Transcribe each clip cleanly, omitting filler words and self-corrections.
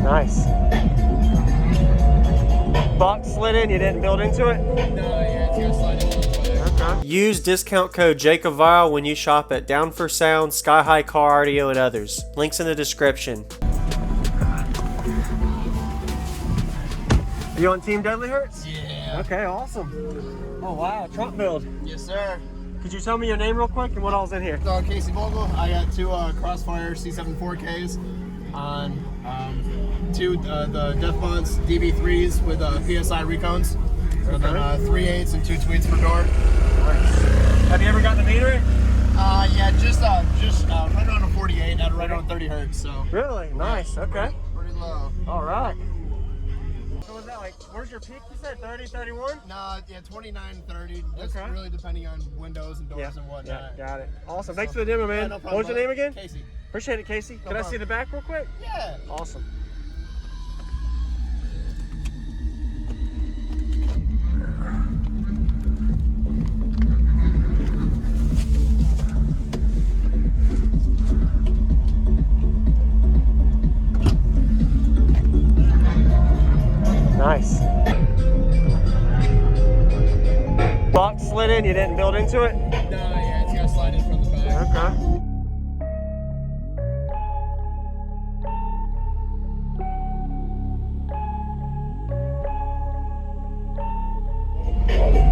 Nice. Box slid in, you didn't build into it? No, yeah, it's gonna slide into the back. Okay. Use discount code JACOBVILE when you shop at Down for Sound, Sky High Car Audio, and others. Links in the description. Are you on Team Deadly Hertz? Yeah. Okay, awesome. Oh wow, trunk build. Yes, sir. Could you tell me your name real quick and what all's in here? So Casey Vogel, I got two Crossfire C7 4Ks on two the Deathbots DB3s with PSI recones. And then 3/8 and 2 tweets per door. Nice. Have you ever gotten to meter it? Yeah, just right around a 48 at right around 30 hertz. So Really? Nice. Okay. pretty low. All right. So was that like, where's your peak? You said 30, 31? No, yeah, 29, 30. Just Okay. really depending on windows and doors and whatnot. Yeah, got it. Awesome. Thanks for the demo, man. Yeah, no problem, What was your name again? Casey. Appreciate it, Casey. Can I problem. see the back real quick? Yeah. Awesome. Nice. Box slid in, you didn't build into it? No, yeah, it's gonna slide in from the back. Okay.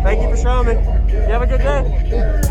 Thank you for showing me. You have a good day.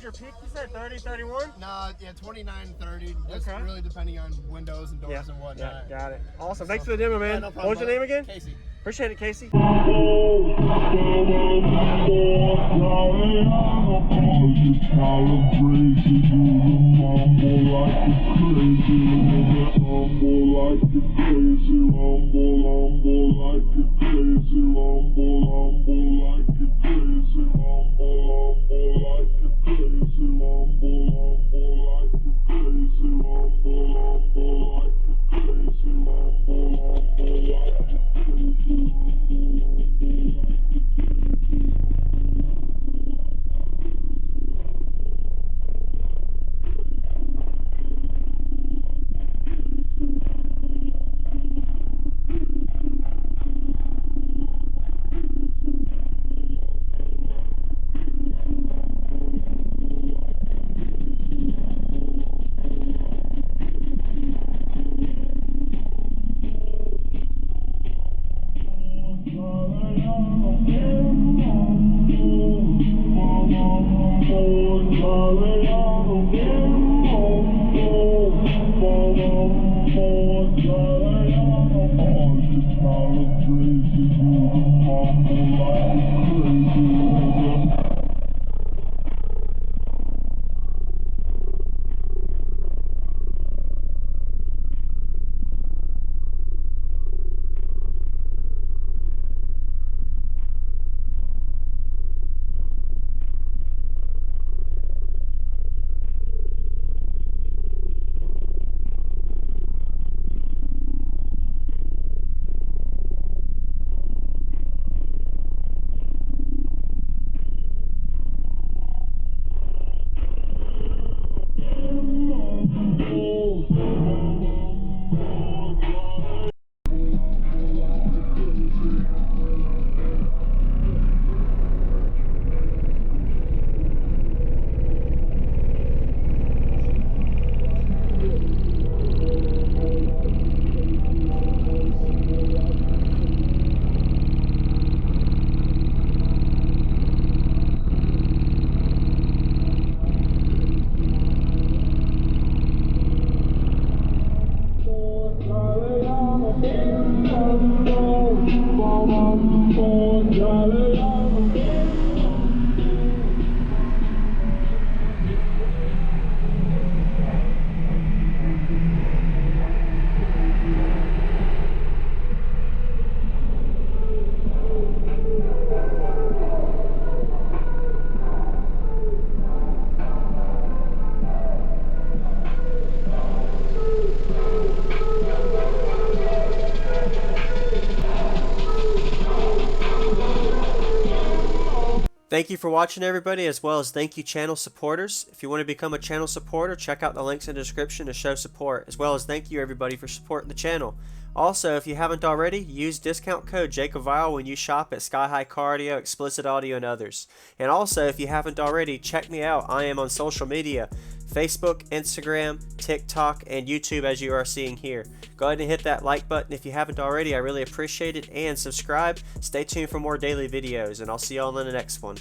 Where's your peak? You said 30, 31? No, yeah, 29, 30. Just really depending on windows and doors and whatnot. Yeah, got it. Awesome. Thanks for the demo, man. Yeah, no problem, What was your name again? Casey. Appreciate it, Casey. Thank you for watching, everybody, as well as thank you channel supporters. If you want to become a channel supporter, check out the links in the description to show support, as well as thank you everybody for supporting the channel. Also, if you haven't already, use discount code JACOBVILE when you shop at Sky High Cardio, Explicit Audio, and others. And also, if you haven't already, check me out. I am on social media, Facebook, Instagram, TikTok, and YouTube, as you are seeing here. Go ahead and hit that like button if you haven't already. I really appreciate it. And subscribe. Stay tuned for more daily videos, and I'll see you all in the next one.